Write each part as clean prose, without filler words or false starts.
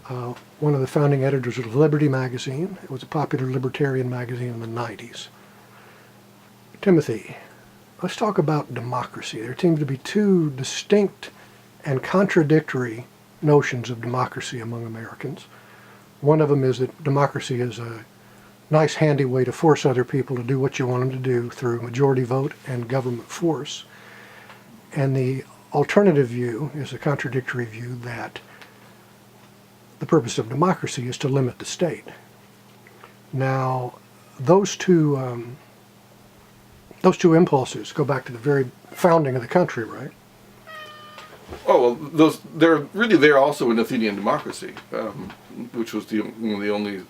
one of the founding editors of Liberty magazine. It was a popular libertarian magazine in the 90s. Timothy, let's talk about democracy. There seem to be two distinct and contradictory notions of democracy among Americans. One of them is that democracy is a nice, handy way to force other people to do what you want them to do through majority vote and government force. And the alternative view is a contradictory view that the purpose of democracy is to limit the state. Now, those two impulses go back to the very founding of the country, right? Oh, well, they're really there also in Athenian democracy, which was one of the only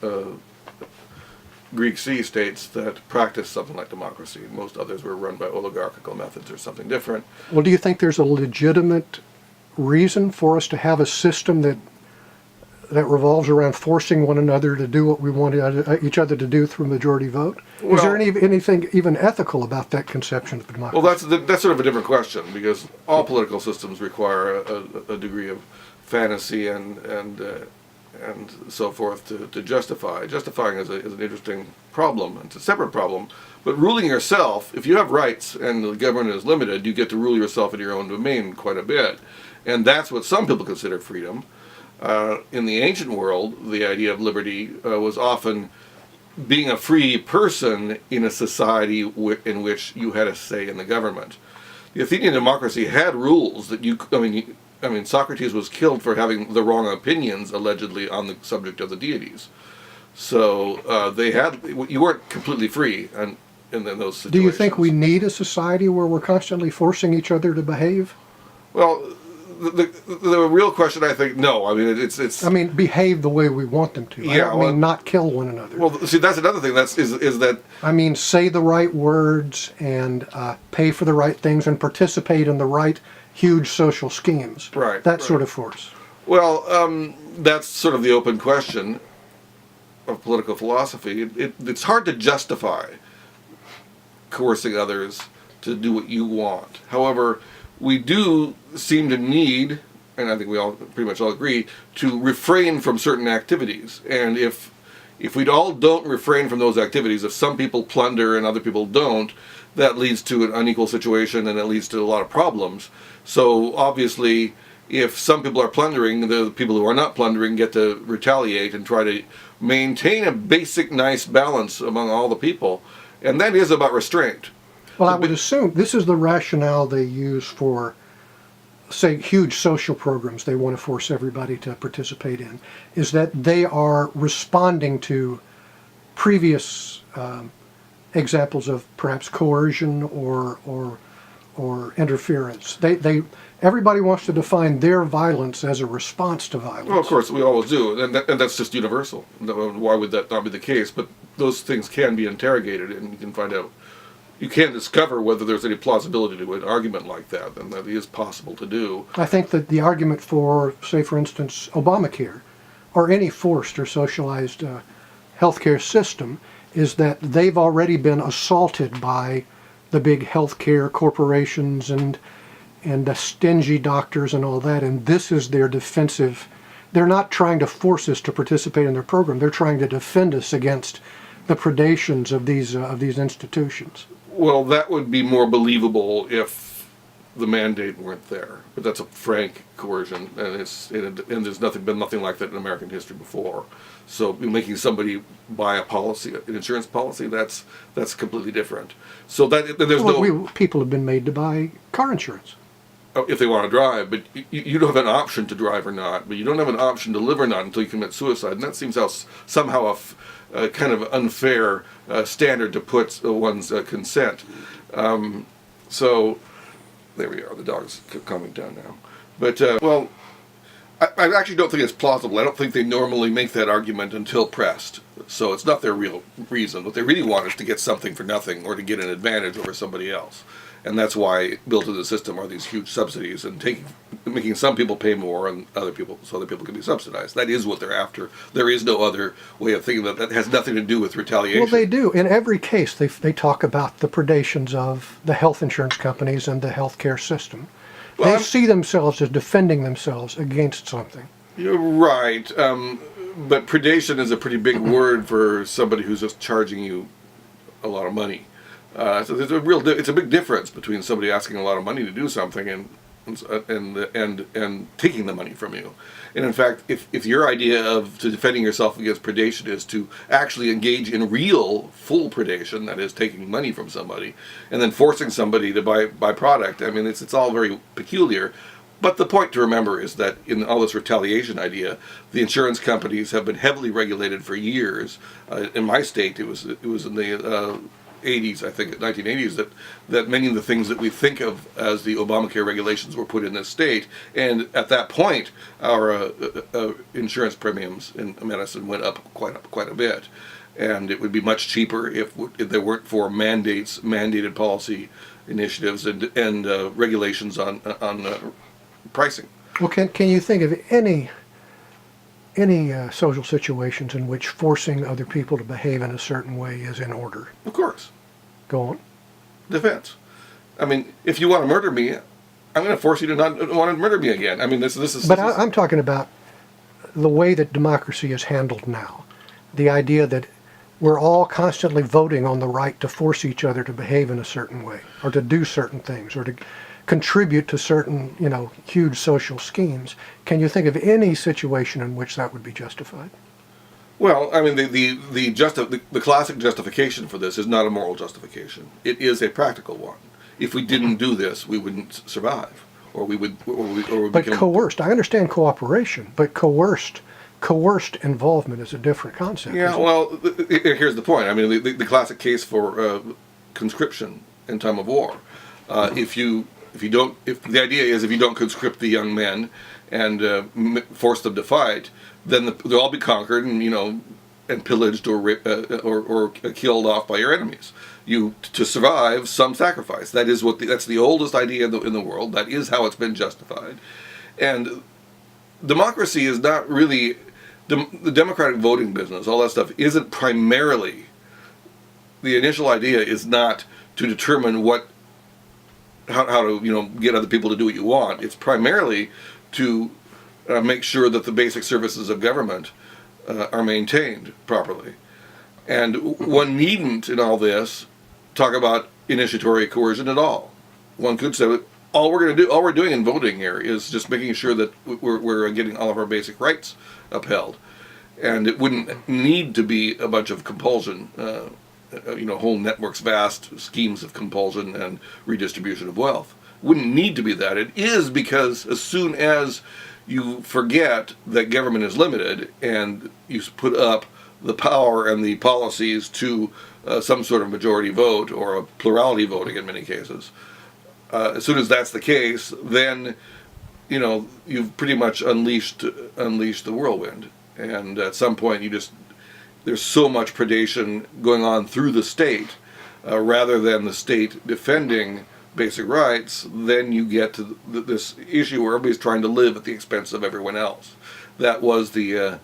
Greek sea states that practiced something like democracy. Most others were run by oligarchical methods or something different. Well, do you think there's a legitimate reason for us to have a system that revolves around forcing one another to do what we want each other to do through majority vote? Well, is there anything even ethical about that conception of democracy? Well, that's sort of a different question, because all political systems require a degree of fantasy and so forth to justify. Justifying is an interesting problem. It's a separate problem. But ruling yourself, if you have rights and the government is limited, you get to rule yourself in your own domain quite a bit. And that's what some people consider freedom. In the ancient world, the idea of liberty was often being a free person in a society in which you had a say in the government. The Athenian democracy had rules that I mean, Socrates was killed for having the wrong opinions, allegedly, on the subject of the deities. So you weren't completely free in those situations. Do you think we need a society where we're constantly forcing each other to behave? Well, the real question, I think, no. I mean, it's. I mean, behave the way we want them to. Yeah, I don't mean not kill one another. Well, see, that's another thing. Is that. I mean, say the right words and pay for the right things and participate in the right huge social schemes. Right. That sort of force. Well, that's sort of the open question of political philosophy. It's hard to justify coercing others to do what you want. However, we do seem to need, and I think we all pretty much all agree, to refrain from certain activities. And if we all don't refrain from those activities, if some people plunder and other people don't, that leads to an unequal situation and it leads to a lot of problems. So obviously, if some people are plundering, the people who are not plundering get to retaliate and try to maintain a basic nice balance among all the people. And that is about restraint. Well, I would assume this is the rationale they use for, say, huge social programs they want to force everybody to participate in, is that they are responding to previous examples of perhaps coercion or interference. Everybody wants to define their violence as a response to violence. Well, of course, we always do, and that's just universal. Why would that not be the case? But those things can be interrogated, and you can find out. You can discover whether there's any plausibility to an argument like that, and that is possible to do. I think that the argument for, say, for instance, Obamacare, or any forced or socialized healthcare system, is that they've already been assaulted by the big healthcare corporations and the stingy doctors and all that, and this is their defensive. They're not trying to force us to participate in their program. They're trying to defend us against the predations of these institutions. Well, that would be more believable if the mandate weren't there. But that's a frank coercion, and there's been nothing like that in American history before. So making somebody buy a policy, an insurance policy, that's completely different. So people have been made to buy car insurance if they want to drive, but you don't have an option to drive or not. But you don't have an option to live or not until you commit suicide, and that seems somehow a kind of unfair standard to put one's consent. So there we are. The dog's calming down now. But I actually don't think it's plausible. I don't think they normally make that argument until pressed. So it's not their real reason. What they really want is to get something for nothing or to get an advantage over somebody else. And that's why built into the system are these huge subsidies and making some people pay more and other people can be subsidized. That is what they're after. There is no other way of thinking that has nothing to do with retaliation. Well, they do. In every case, they talk about the predations of the health insurance companies and the healthcare system. They see themselves as defending themselves against something. You're right, but predation is a pretty big word for somebody who's just charging you a lot of money. So there's it's a big difference between somebody asking a lot of money to do something and taking the money from you. And in fact, if your idea of defending yourself against predation is to actually engage in real full predation, that is taking money from somebody and then forcing somebody to buy product, I mean it's all very peculiar. But the point to remember is that in all this retaliation idea, the insurance companies have been heavily regulated for years. In my state, it was in the 80s, I think, 1980s, that many of the things that we think of as the Obamacare regulations were put in this state. And at that point, our insurance premiums in medicine went up quite a bit. And it would be much cheaper if there weren't for mandated policy initiatives and regulations on pricing. Well, can you think of any social situations in which forcing other people to behave in a certain way is in order? Of course. Go on. Defense. I mean, if you want to murder me, I'm going to force you to not want to murder me again. I mean, this is. But I'm talking about the way that democracy is handled now. The idea that we're all constantly voting on the right to force each other to behave in a certain way, or to do certain things, or to contribute to certain, huge social schemes. Can you think of any situation in which that would be justified? Well, I mean, the classic justification for this is not a moral justification. It is a practical one. If we didn't do this, we wouldn't survive, or we would. But coerced. I understand cooperation, but coerced involvement is a different concept. Yeah. Well, here's the point. I mean, the classic case for conscription in time of war. If the idea is if you don't conscript the young men and force them to fight, then they'll all be conquered and pillaged or killed off by your enemies. To survive, some sacrifice. That's the oldest idea in the world. That is how it's been justified. And democracy is not really the democratic voting business. All that stuff isn't primarily. The initial idea is not to determine how to get other people to do what you want. It's primarily to make sure that the basic services of government are maintained properly. And one needn't in all this talk about initiatory coercion at all. One could say that all we're doing in voting here is just making sure that we're getting all of our basic rights upheld. And it wouldn't need to be a bunch of compulsion. Whole networks, vast schemes of compulsion and redistribution of wealth. Wouldn't need to be that. It is because as soon as you forget that government is limited and you put up the power and the policies to some sort of majority vote or a plurality voting in many cases, as soon as that's the case, then you've pretty much unleashed the whirlwind. And at some point there's so much predation going on through the state, rather than the state defending basic rights, then you get to this issue where everybody's trying to live at the expense of everyone else. That was the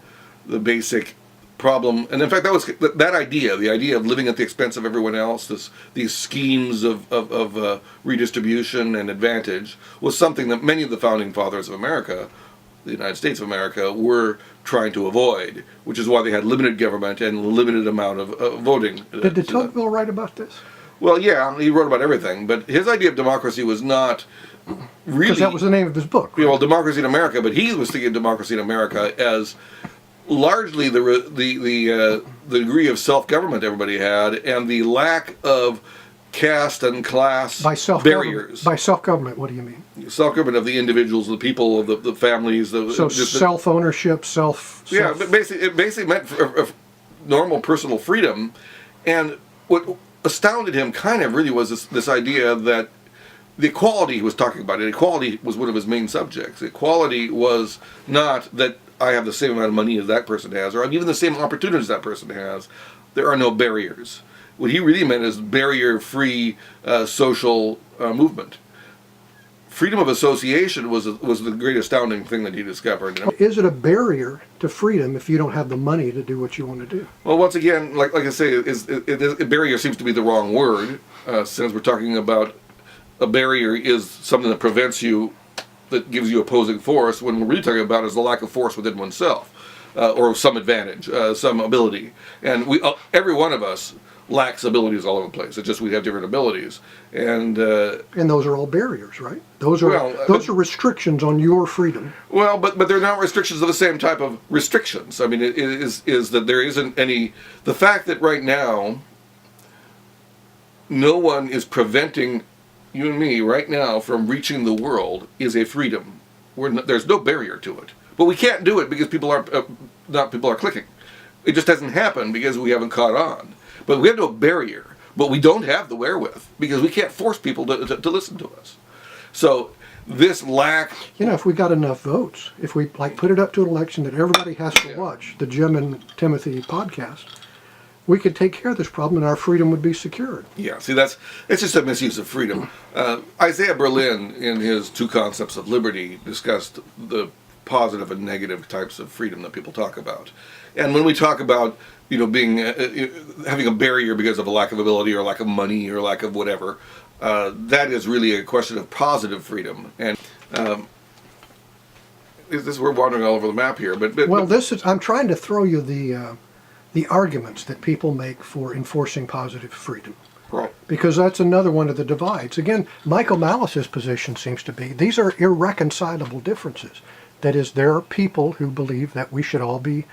basic problem, and in fact, that was that idea, the idea of living at the expense of everyone else. These schemes of redistribution and advantage was something that many of the founding fathers of America, the United States of America, were trying to avoid, which is why they had limited government and limited amount of voting. Did de Tocqueville write about this? Well, yeah, he wrote about everything, but his idea of democracy was not really... Because that was the name of his book. Right? Well, Democracy in America, but he was thinking of democracy in America as largely the degree of self-government everybody had and the lack of caste and class barriers. By self-government, what do you mean? Self-government of the individuals, the people, of the families. Self-ownership, Yeah, but it basically meant for normal personal freedom. And what astounded him kind of really was this idea that the equality he was talking about, equality was one of his main subjects. Equality was not that I have the same amount of money as that person has, or I'm given the same opportunities that person has. There are no barriers. What he really meant is barrier-free social movement. Freedom of association was the great astounding thing that he discovered. Is it a barrier to freedom if you don't have the money to do what you want to do? Well, once again, like I say, barrier seems to be the wrong word, since we're talking about a barrier is something that prevents you, that gives you opposing force, when what we're really talking about is the lack of force within oneself, or some advantage, some ability. And every one of us lacks abilities all over the place. It's just we have different abilities, and those are all barriers, right? Those are restrictions on your freedom. Well, but they're not restrictions of the same type of restrictions. I mean, it is that there isn't any. The fact that right now, no one is preventing you and me right now from reaching the world is a freedom. There's no barrier to it, but we can't do it because people are clicking. It just doesn't happen because we haven't caught on. But we have no barrier. But we don't have the wherewith because we can't force people to listen to us. So this lack... if we got enough votes, if we put it up to an election that everybody has to watch, the Jim and Timothy podcast, we could take care of this problem and our freedom would be secured. Yeah, see, it's just a misuse of freedom. Isaiah Berlin, in his Two Concepts of Liberty, discussed the positive and negative types of freedom that people talk about. And when we talk about being having a barrier because of a lack of ability or lack of money or lack of whatever, that is really a question of positive freedom. And we're wandering all over the map here. I'm trying to throw you the arguments that people make for enforcing positive freedom. Right. Because that's another one of the divides. Again, Michael Malice's position seems to be these are irreconcilable differences. That is, there are people who believe that we should all be,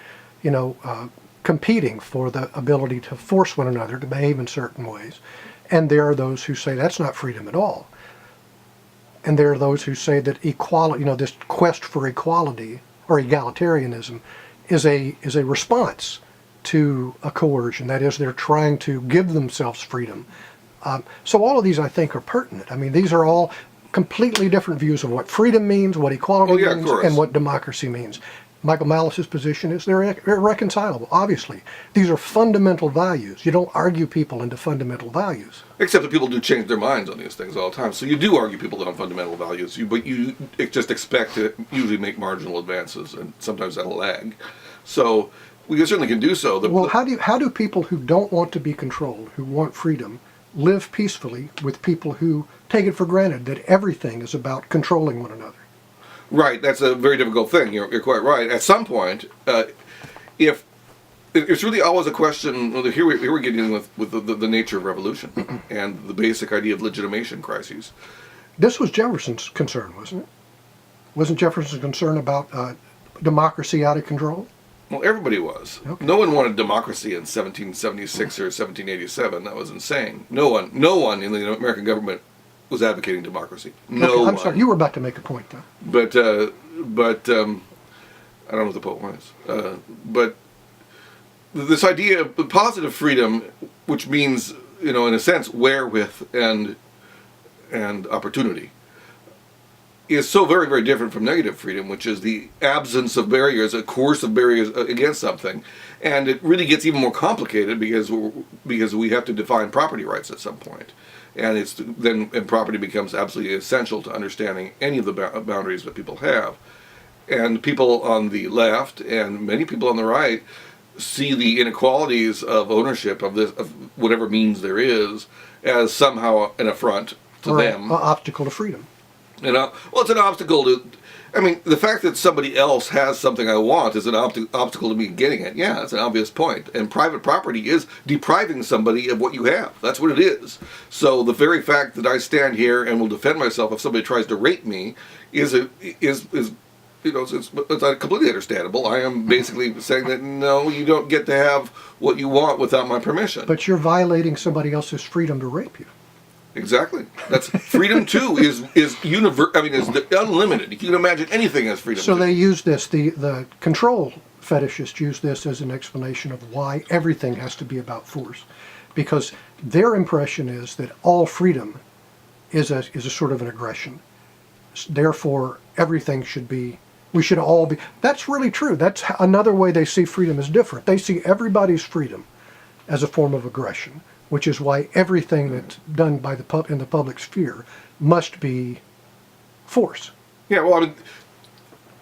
competing for the ability to force one another to behave in certain ways. And there are those who say that's not freedom at all. And there are those who say that equality, this quest for equality or egalitarianism is a response to a coercion. That is, they're trying to give themselves freedom. So all of these, I think, are pertinent. I mean, these are all completely different views of what freedom means, what equality means, and what democracy means. Michael Malice's position is they're irreconcilable, obviously. These are fundamental values. You don't argue people into fundamental values. Except that people do change their minds on these things all the time. So you do argue people on fundamental values, but you just expect to usually make marginal advances, and sometimes that'll lag. So we certainly can do so. Well, how do people who don't want to be controlled, who want freedom, live peacefully with people who take it for granted that everything is about controlling one another? Right, that's a very difficult thing. You're quite right. At some point, if it's really always a question. Well, here we're getting with the nature of revolution and the basic idea of legitimation crises. This was Jefferson's concern, wasn't it? Wasn't Jefferson's concern about democracy out of control? Well, everybody was. Okay. No one wanted democracy in 1776 or 1787. That was insane. No one in the American government was advocating democracy. I'm sorry, you were about to make a point, though. But I don't know what the point was. But this idea of positive freedom, which means, in a sense, wherewith and opportunity, is so very, very different from negative freedom, which is the absence of barriers, a course of barriers against something. And it really gets even more complicated because we have to define property rights at some point. And property becomes absolutely essential to understanding any of the boundaries that people have. And people on the left and many people on the right see the inequalities of ownership of whatever means there is as somehow an affront to them. An obstacle to freedom. Well, it's an obstacle to... I mean, the fact that somebody else has something I want is an obstacle to me getting it. Yeah, that's an obvious point. And private property is depriving somebody of what you have. That's what it is. So the very fact that I stand here and will defend myself if somebody tries to rape me is it's completely understandable. I am basically saying that, no, you don't get to have what you want without my permission. But you're violating somebody else's freedom to rape you. Exactly. That's freedom too. Is unlimited. You can imagine anything as freedom. So they use this. The control fetishists use this as an explanation of why everything has to be about force, because their impression is that all freedom is a sort of an aggression. Therefore, everything should be. We should all be. That's really true. That's another way they see freedom is different. They see everybody's freedom as a form of aggression, which is why everything that's done by in the public sphere must be force. Yeah, well, I mean,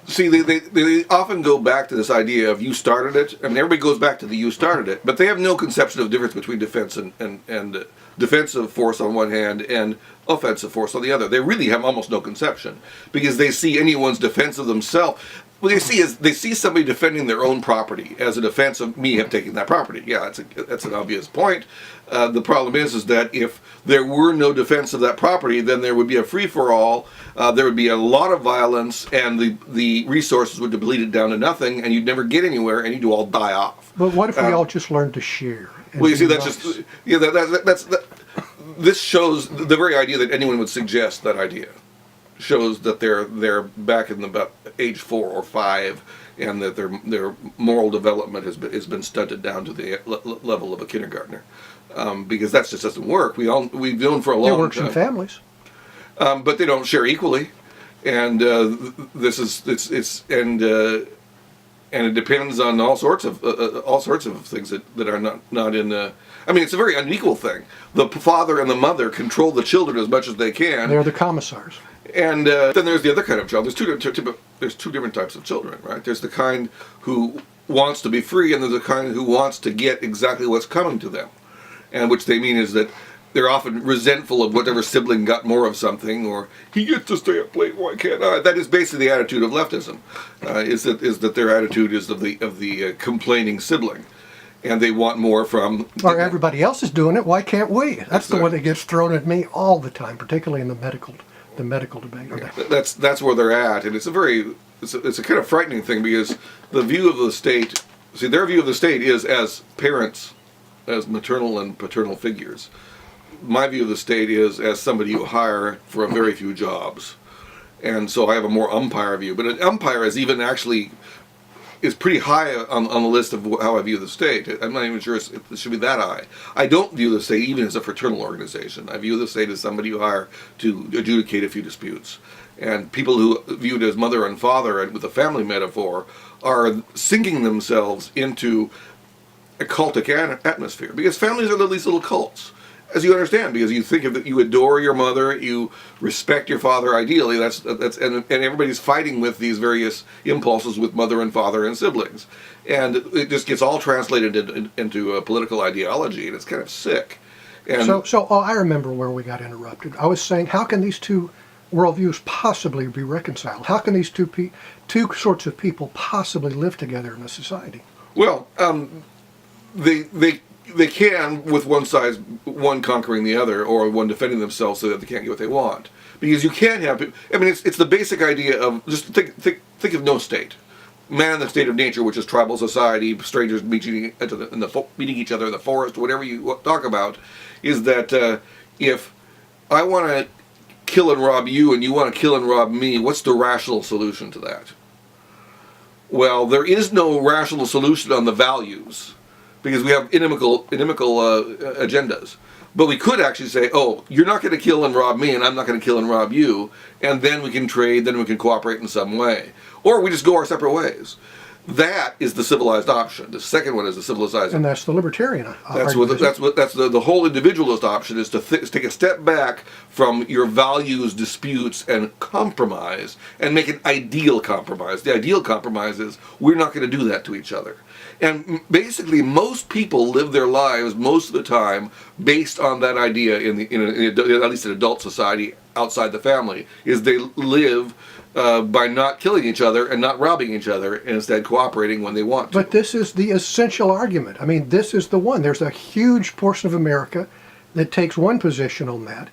see, they often go back to this idea of you started it. I mean, everybody goes back to the you started it, but they have no conception of the difference between defense and defensive force on one hand and offensive force on the other. They really have almost no conception, because they see anyone's defense of themselves. What they see is they see somebody defending their own property as a defense of me have taken that property. Yeah, that's an obvious point. The problem is that if there were no defense of that property, then there would be a free-for-all. There would be a lot of violence, and the resources would deplete it down to nothing, and you'd never get anywhere, and you'd all die off. But what if we all just learned to share? Well, you see, that's just this shows the very idea that anyone would suggest that idea shows that they're back in about age 4 or 5, and that their moral development has been stunted down to the level of a kindergartner, because that just doesn't work. We've known for a long time. It works in families, but they don't share equally, and it depends on all sorts of things that are not in. I mean, it's a very unequal thing. The father and the mother control the children as much as they can. They're the commissars. And then there's the other kind of child. There's two different types of children, right? There's the kind who wants to be free, and there's the kind who wants to get exactly what's coming to them. And which they mean is that they're often resentful of whatever sibling got more of something, or he gets to stay up late, why can't I? That is basically the attitude of leftism. Is that their attitude is of the complaining sibling, and they want more from. Or everybody else is doing it. Why can't we? That's exactly. The one that gets thrown at me all the time, particularly in the medical debate. Yeah, that's where they're at, and it's a kind of frightening thing, because the view of the state. See, their view of the state is as parents, as maternal and paternal figures. My view of the state is as somebody you hire for a very few jobs. And so I have a more umpire view. But an umpire is pretty high on the list of how I view the state. I'm not even sure it should be that high. I don't view the state even as a fraternal organization. I view the state as somebody you hire to adjudicate a few disputes. And people who view it as mother and father, and with a family metaphor, are sinking themselves into a cultic atmosphere. Because families are these little cults. As you understand, because you think of that, you adore your mother, you respect your father. Ideally, and everybody's fighting with these various impulses with mother and father and siblings, and it just gets all translated into a political ideology, and it's kind of sick. And I remember where we got interrupted. I was saying, how can these two worldviews possibly be reconciled? How can these two sorts of people possibly live together in a society? Well, they can, with one conquering the other, or one defending themselves so that they can't get what they want. Because you can't have. I mean, it's the basic idea of just think of no state. Man in the state of nature, which is tribal society, strangers meeting each other in the forest, whatever you talk about, is that if I want to kill and rob you, and you want to kill and rob me, what's the rational solution to that? Well, there is no rational solution on the values, because we have inimical agendas. But we could actually say, oh, you're not going to kill and rob me, and I'm not going to kill and rob you, and then we can trade, then we can cooperate in some way. Or we just go our separate ways. That is the civilized option. The second one is the civilized. And that's the libertarian That's argument. that's the whole individualist option, is to take a step back from your values, disputes, and compromise, and make an ideal compromise. The ideal compromise is we're not going to do that to each other. And basically, most people live their lives most of the time based on that idea. At least in adult society, outside the family, is they live by not killing each other and not robbing each other, and instead cooperating when they want to. But this is the essential argument. I mean, this is the one. There's a huge portion of America that takes one position on that,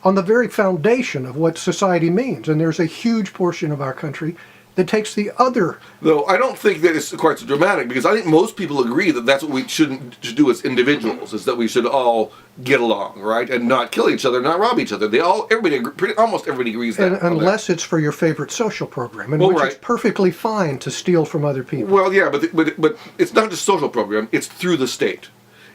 on the very foundation of what society means. And there's a huge portion of our country that takes the other. Though I don't think that it's quite so dramatic, because I think most people agree that that's what we should do as individuals, is that we should all get along, right, and not kill each other, not rob each other. Almost everybody agrees that. Unless it's for your favorite social program, and which is perfectly fine to steal from other people. Well, yeah, but it's not just social program. It's through the state.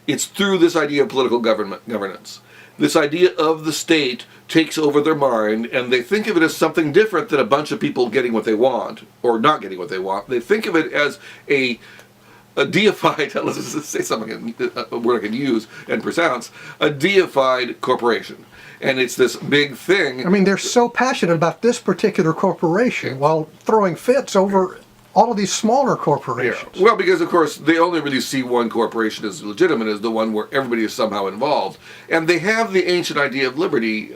It's through this idea of political governance. This idea of the state takes over their mind, and they think of it as something different than a bunch of people getting what they want, or not getting what they want. They think of it as a deified, let's just say something, a word I can use and pronounce, a deified corporation. And it's this big thing. I mean, they're so passionate about this particular corporation while throwing fits over all of these smaller corporations. Yeah. Well, because of course they only really see one corporation as legitimate as the one where everybody is somehow involved, and they have the ancient idea of liberty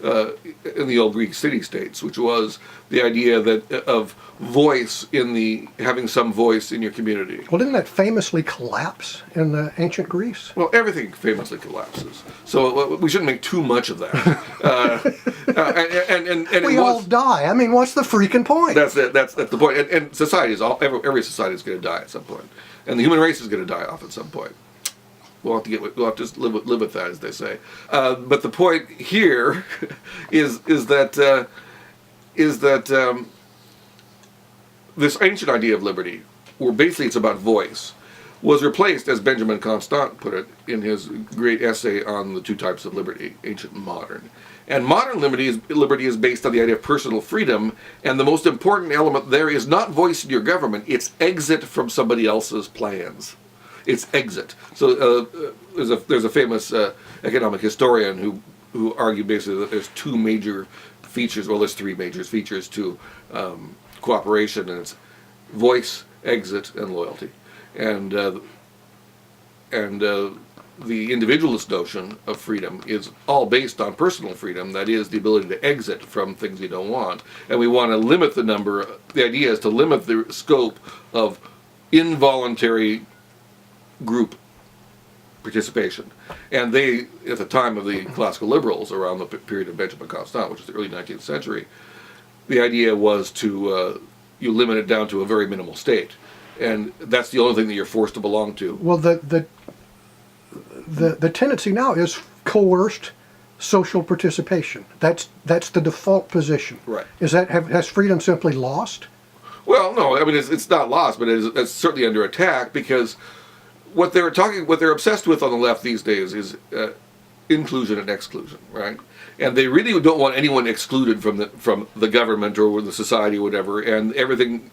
in the old Greek city-states, which was the idea that of voice having some voice in your community. Well, didn't that famously collapse in the ancient Greece? Well, everything famously collapses, so we shouldn't make too much of that. And We all die. I mean, what's the freaking point? That's it. That's the point. And society every society is going to die at some point, and the human race is going to die off at some point. We'll have to just live with that, as they say. But the point here is that this ancient idea of liberty, where basically it's about voice, was replaced, as Benjamin Constant put it in his great essay on the two types of liberty, ancient and modern. And modern liberty is based on the idea of personal freedom, and the most important element there is not voice in your government; it's exit from somebody else's plans. It's exit. So there's a famous economic historian who argued basically that there's two major features. Well, there's three major features to cooperation, and it's voice, exit, and loyalty. And the individualist notion of freedom is all based on personal freedom. That is, the ability to exit from things you don't want. And we want to limit the number. The idea is to limit the scope of involuntary group participation. And they, at the time of the classical liberals, around the period of Benjamin Constant, which is the early 19th century, the idea was to you limit it down to a very minimal state. And that's the only thing that you're forced to belong to. Well, the tendency now is coerced social participation. That's the default position. Right. Has freedom simply lost? Well, no. I mean, it's not lost, but it's certainly under attack, because what they're obsessed with on the left these days is inclusion and exclusion, right? And they really don't want anyone excluded from the government or the society or whatever. And everything,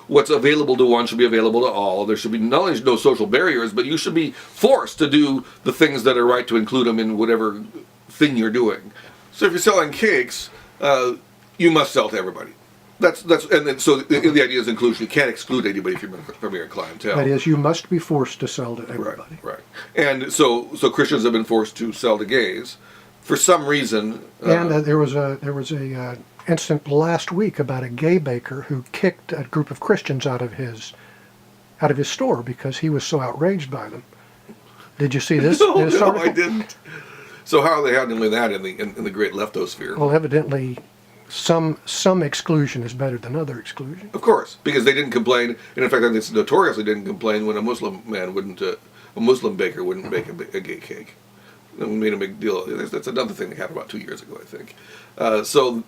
what's available to one should be available to all. There should be not only no social barriers, but you should be forced to do the things that are right to include them in whatever thing you're doing. So if you're selling cakes, you must sell to everybody. So the idea is inclusion. You can't exclude anybody from your clientele. That is, you must be forced to sell to everybody. Right. And so Christians have been forced to sell to gays for some reason. And there was a incident last week about a gay baker who kicked a group of Christians out of his store because he was so outraged by them. Did you see this? No, article? I didn't. So how are they handling that in the great leftosphere? Well, evidently, some exclusion is better than other exclusion. Of course, because they didn't complain, and in fact, I think it's notoriously didn't complain when a Muslim baker wouldn't bake a gay cake. And made a big deal. That's another thing that happened about 2 years ago, I think. So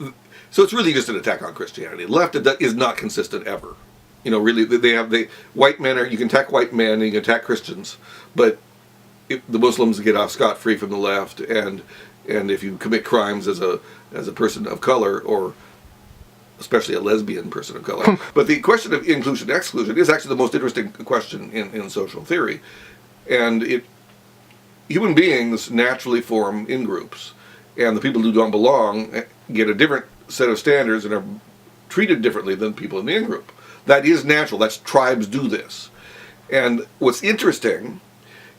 it's really just an attack on Christianity. Left is not consistent ever. Really, white men you can attack white men and you can attack Christians, but the Muslims get off scot-free from the left, and if you commit crimes as a person of color, or especially a lesbian person of color. But the question of inclusion and exclusion is actually the most interesting question in social theory. And human beings naturally form in groups, and the people who don't belong get a different set of standards and are treated differently than people in the in-group. That is natural. Tribes do this. And what's interesting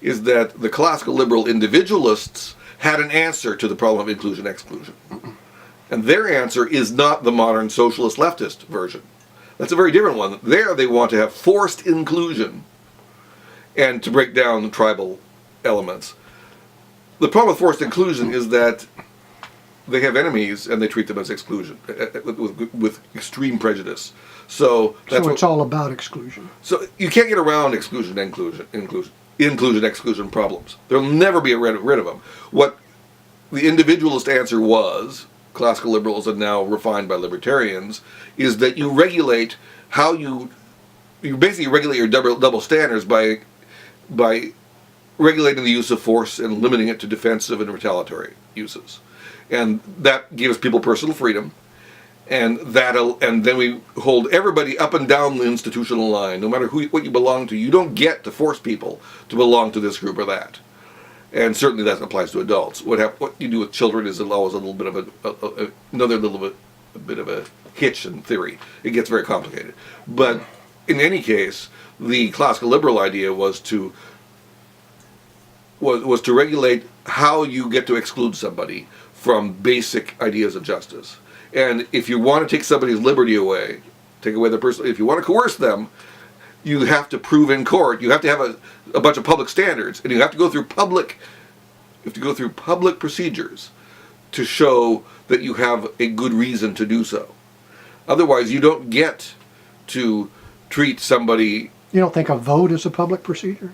is that the classical liberal individualists had an answer to the problem of inclusion and exclusion. And their answer is not the modern socialist leftist version. That's a very different one. There they want to have forced inclusion and to break down the tribal elements. The problem with forced inclusion is that they have enemies and they treat them as exclusion, with extreme prejudice. So it's all about exclusion. So you can't get around inclusion, exclusion problems. There'll never be rid of them. What the individualist answer was, classical liberals and now refined by libertarians, is that you regulate how you basically regulate your double standards by regulating the use of force and limiting it to defensive and retaliatory uses. And that gives people personal freedom, and then we hold everybody up and down the institutional line, no matter what you belong to. You don't get to force people to belong to this group or that. And certainly that applies to adults. What you do with children is always a little bit of another little bit of a hitch in theory. It gets very complicated. But in any case, the classical liberal idea was to regulate how you get to exclude somebody from basic ideas of justice. And if you want to take somebody's liberty away, take away their personal, if you want to coerce them, you have to prove in court. You have to have a bunch of public standards, and you have to go through public procedures to show that you have a good reason to do so. Otherwise, you don't get to treat somebody. You don't think a vote is a public procedure?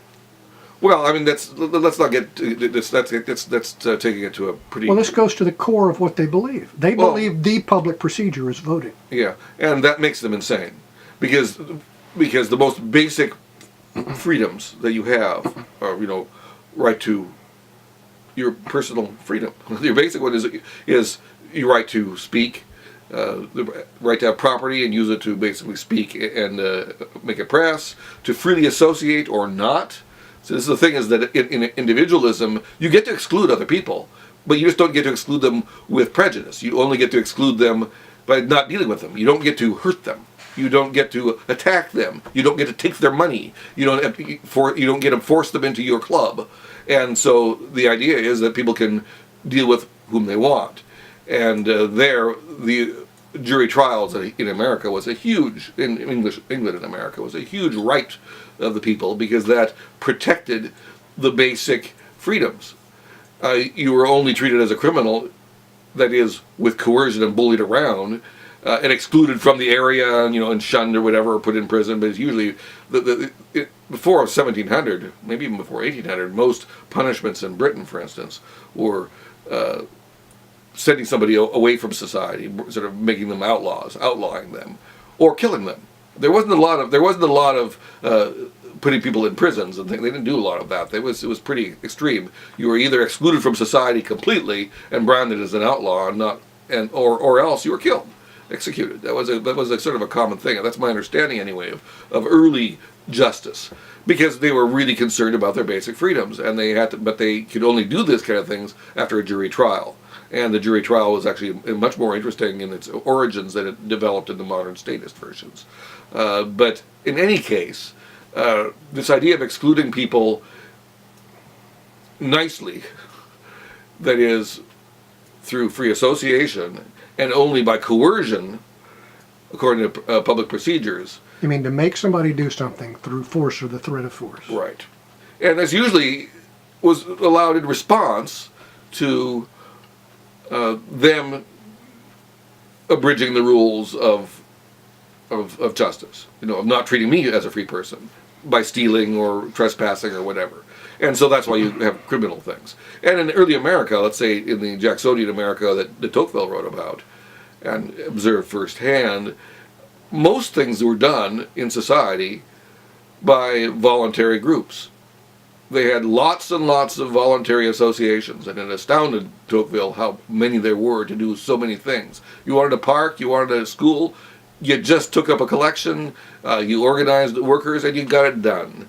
Well, I mean, let's not get that's taking it to a pretty. Well, this goes to the core of what they believe. They believe the public procedure is voting. Yeah, and that makes them insane, because the most basic freedoms that you have are, right to your personal freedom. Your basic one is your right to speak, the right to have property and use it to basically speak and make a press, to freely associate or not. So this is the thing, is that in individualism, you get to exclude other people, but you just don't get to exclude them with prejudice. You only get to exclude them by not dealing with them. You don't get to hurt them. You don't get to attack them. You don't get to take their money. You don't get to force them into your club. And so the idea is that people can deal with whom they want. And the jury trials in America was a huge, in England and America, was a huge right of the people, because that protected the basic freedoms. You were only treated as a criminal, that is, with coercion and bullied around, and excluded from the area, and shunned or whatever, or put in prison. But it's usually before 1700, maybe even before 1800, most punishments in Britain, for instance, were sending somebody away from society, sort of making them outlaws, outlawing them, or killing them. There wasn't a lot of putting people in prisons and things. They didn't do a lot of that. It was pretty extreme. You were either excluded from society completely and branded as an outlaw, or else you were killed, executed. That was a sort of a common thing. And that's my understanding anyway of early justice, because they were really concerned about their basic freedoms, and but they could only do this kind of things after a jury trial. And the jury trial was actually much more interesting in its origins than it developed in the modern statist versions. But in any case, this idea of excluding people nicely, that is, through free association and only by coercion, according to public procedures. You mean to make somebody do something through force or the threat of force? Right. And this usually was allowed in response to them abridging the rules of justice, of not treating me as a free person by stealing or trespassing or whatever. And so that's why you have criminal things. And in early America, let's say in the Jacksonian America that de Tocqueville wrote about and observed firsthand, most things were done in society by voluntary groups. They had lots and lots of voluntary associations, and it astounded Tocqueville how many there were to do so many things. You wanted a park, you wanted a school, you just took up a collection, you organized workers, and you got it done.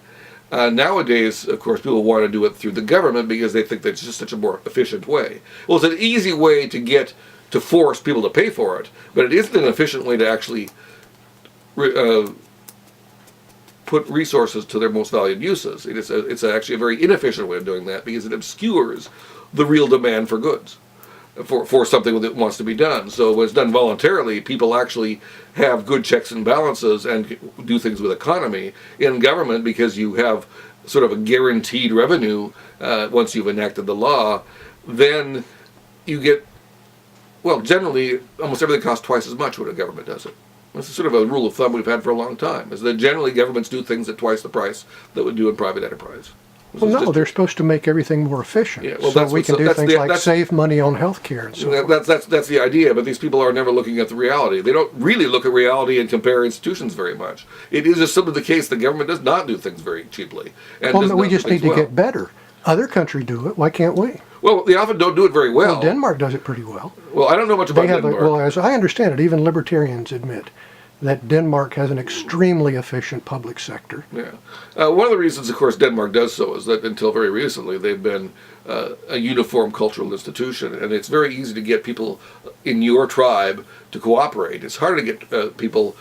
Nowadays, of course, people want to do it through the government because they think that's just such a more efficient way. Well, it's an easy way to force people to pay for it, but it isn't an efficient way to actually put resources to their most valued uses. It's actually a very inefficient way of doing that, because it obscures the real demand for goods, for something that wants to be done. So when it's done voluntarily, people actually have good checks and balances and do things with economy. In government, because you have sort of a guaranteed revenue once you've enacted the law, then you get, well, generally almost everything costs twice as much when a government does it. This is sort of a rule of thumb we've had for a long time, is that generally governments do things at twice the price that would do in private enterprise. Well, no, they're supposed to make everything more efficient, yeah, well, so we can do things like save money on health care and so forth. That's the idea, but these people are never looking at the reality. They don't really look at reality and compare institutions very much. It is just simply the case the government does not do things very cheaply. And well, we just need to get better. Other countries do it. Why can't we? Well, they often don't do it very well. Well, Denmark does it pretty well. Well, I don't know much about Denmark. Well, as I understand it, even libertarians admit that Denmark has an extremely efficient public sector. Yeah. One of the reasons, of course, Denmark does so is that until very recently they've been a uniform cultural institution, and it's very easy to get people in your tribe to cooperate. It's harder to get people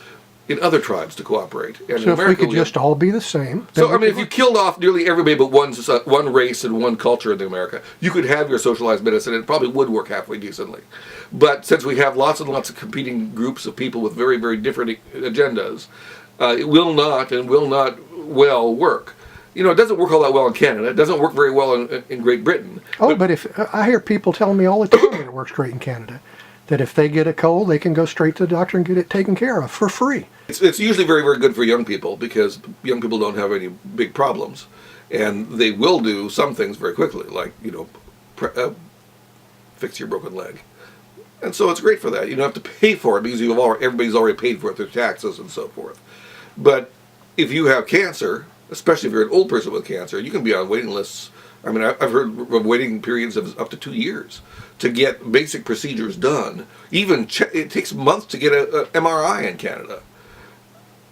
in other tribes to cooperate. And in So if we America, could just all be the same. then so, we I mean, could if you killed off nearly everybody but one race and one culture in America, you could have your socialized medicine, and it probably would work halfway decently. But since we have lots and lots of competing groups of people with very, very different agendas, it will not well work. You know, it doesn't work all that well in Canada. It doesn't work very well in Great Britain. but if I hear people telling me all the time that it works great in Canada, that if they get a cold, they can go straight to the doctor and get it taken care of for free. It's usually very, very good for young people because young people don't have any big problems. And they will do some things very quickly, like, you know, fix your broken leg. And so it's great for that. You don't have to pay for it because everybody's already paid for it through taxes and so forth. But if you have cancer, especially if you're an old person with cancer, you can be on waiting lists. I mean, I've heard of waiting periods of up to 2 years to get basic procedures done. Even it takes months to get an MRI in Canada.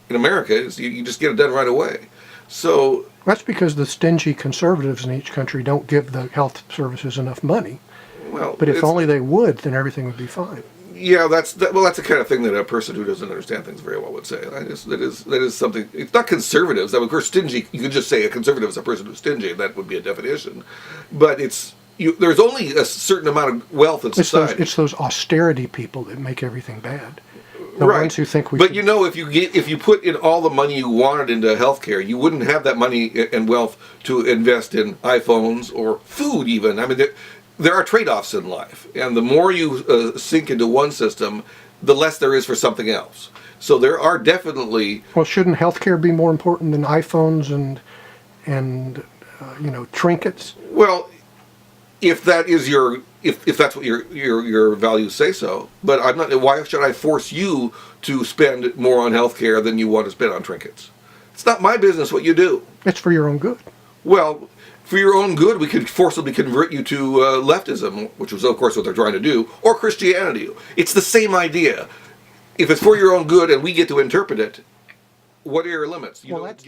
In America, you just get it done right away. So That's because the stingy conservatives in each country don't give the health services enough money. well, But if it's- only they would, then everything would be fine. Yeah, that's the kind of thing that a person who doesn't understand things very well would say. That is something. It's not conservatives. I mean, of course, stingy. You could just say a conservative is a person who's stingy, and that would be a definition. But there's only a certain amount of wealth in society. It's those austerity people that make everything bad. The Right. ones who think we. But should- you know, if you put in all the money you wanted into healthcare, you wouldn't have that money and wealth to invest in iPhones or food. Even I mean, there are trade-offs in life, and the more you sink into one system, the less there is for something else. So there are definitely Well, shouldn't healthcare be more important than iPhones and trinkets? well, if that is if that's what your values say so. But I'm not. Why should I force you to spend more on healthcare than you want to spend on trinkets? It's not my business what you do. It's for your own good. Well, for your own good, we could forcibly convert you to leftism, which was, of course, what they're trying to do, or Christianity. It's the same idea. If it's for your own good and we get to interpret it, what are your limits? Well, that's